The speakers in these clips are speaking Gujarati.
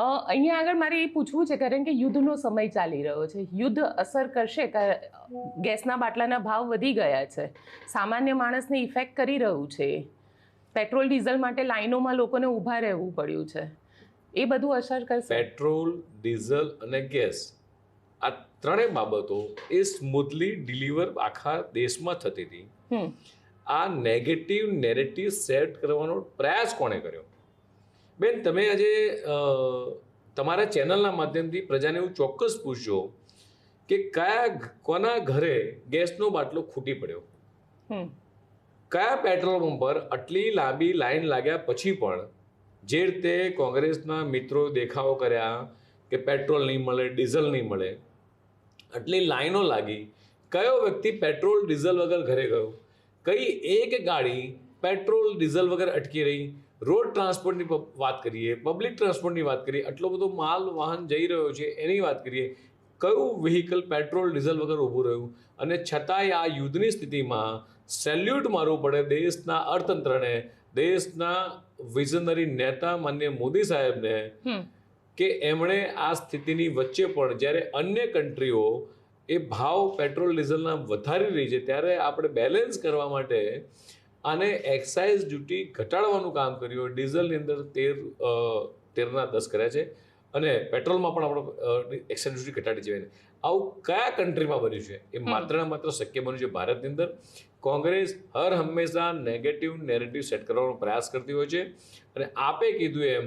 અહીંયા આગળ મારે એ પૂછવું છે, કારણ કે યુદ્ધનો સમય ચાલી રહ્યો છે. યુદ્ધ અસર કરશે? ગેસના બાટલાના ભાવ વધી ગયા છે, સામાન્ય માણસને ઇફેક્ટ કરી રહ્યું છે. પેટ્રોલ ડીઝલ માટે લાઈનોમાં લોકોને ઊભા રહેવું પડ્યું છે. એ બધું અસર કરશે? પેટ્રોલ, ડીઝલ અને ગેસ, આ ત્રણેય બાબતો એ સ્મૂથલી ડિલિવર આખા દેશમાં થતી હતી. આ નેગેટિવ નેરેટિવ સેટ કરવાનો પ્રયાસ કોણે કર્યો? બેન, તમે આજે તમારા ચેનલના માધ્યમથી પ્રજાને એવું ચોક્કસ પૂછજો કે કોના ઘરે ગેસનો બાટલો ખૂટી પડ્યો, કયા પેટ્રોલ પંપ પર આટલી લાંબી લાઈન લાગ્યા પછી પણ જે રીતે કોંગ્રેસના મિત્રો દેખાવો કર્યા કે પેટ્રોલ નહીં મળે, ડીઝલ નહીં મળે, આટલી લાઈનો લાગી, કયો વ્યક્તિ પેટ્રોલ ડીઝલ વગર ઘરે ગયો? કઈ એક ગાડી પેટ્રોલ ડીઝલ વગર અટકી રહી? રોડ ટ્રાન્સપોર્ટની વાત કરીએ, પબ્લિક ટ્રાન્સપોર્ટની વાત કરીએ, આટલો બધો માલ વાહન જઈ રહ્યો છે એની વાત કરીએ, કયું વ્હીકલ પેટ્રોલ ડીઝલ વગર ઊભું રહ્યું? અને છતાંય આ યુદ્ધની સ્થિતિમાં સેલ્યુટ મારવું પડે દેશના અર્થતંત્રને, દેશના વિઝનરી નેતા માન્ય મોદી સાહેબને, કે એમણે આ સ્થિતિની વચ્ચે પણ જ્યારે અન્ય કન્ટ્રીઓ એ ભાવ પેટ્રોલ ડીઝલના વધારી રહી છે ત્યારે આપણે બેલેન્સ કરવા માટે આને એક્સાઇઝ ડ્યુટી ઘટાડવાનું કામ કર્યું. ડીઝલની અંદર 13 ના 10 કર્યા છે અને પેટ્રોલમાં પણ આપણે એક્સાઇઝ ડ્યુટી ઘટાડી છે. આવું કયા કન્ટ્રીમાં બન્યું છે? એ માત્ર ને માત્ર શક્ય બન્યું છે ભારતની અંદર. કોંગ્રેસ હર હંમેશા નેગેટિવ નેરેટિવ સેટ કરવાનો પ્રયાસ કરતી હોય છે. અને આપે કીધું એમ,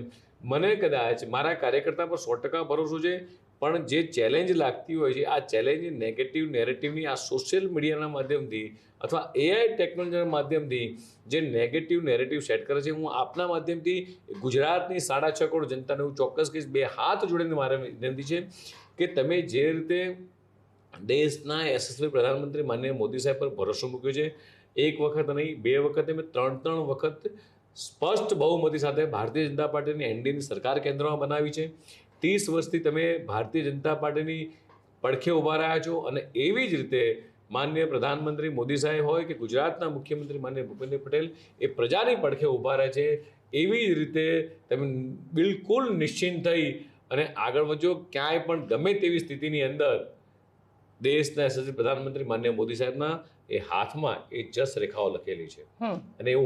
મને કદાચ મારા કાર્યકર્તા પર 100% ભરોસો છે, પણ જે ચેલેન્જ લાગતી હોય છે, આ ચેલેન્જ નેગેટિવ નેરેટિવની આ સોશિયલ મીડિયાના માધ્યમથી અથવા એઆઈ ટેકનોલોજીના માધ્યમથી જે નેગેટિવ નેરેટિવ સેટ કરે છે, હું આપના માધ્યમથી ગુજરાતની 6.5 કરોડ જનતાને હું ચોક્કસ કહીશ, 2 હાથ જોડીને મારે વિનંતી છે કે તમે જે રીતે દેશના યશસ્વી પ્રધાનમંત્રી માનનીય મોદી સાહેબ પર ભરોસો મૂક્યો છે, એક વખત નહીં, 2 વખત નહીં, 3 વખત સ્પષ્ટ બહુમતી સાથે ભારતીય જનતા પાર્ટીની એનડીએની સરકાર કેન્દ્રમાં બનાવી છે. 30 વર્ષથી તમે ભારતીય જનતા પાર્ટીની પડખે ઊભા રહ્યા છો અને એવી જ રીતે માનનીય પ્રધાનમંત્રી મોદી સાહેબ હોય કે ગુજરાતના મુખ્યમંત્રી માનનીય ભૂપેન્દ્ર પટેલ એ પ્રજાની પડખે ઊભા રહે છે. એવી જ રીતે તમે બિલકુલ નિશ્ચિંત થઈ અને આગળ વધજો. ક્યાંય પણ ગમે તેવી સ્થિતિની અંદર દેશના યશસ્વી પ્રધાનમંત્રી માનનીય મોદી સાહેબના એ હાથમાં એ જસ રેખાઓ લખેલી છે અને એવું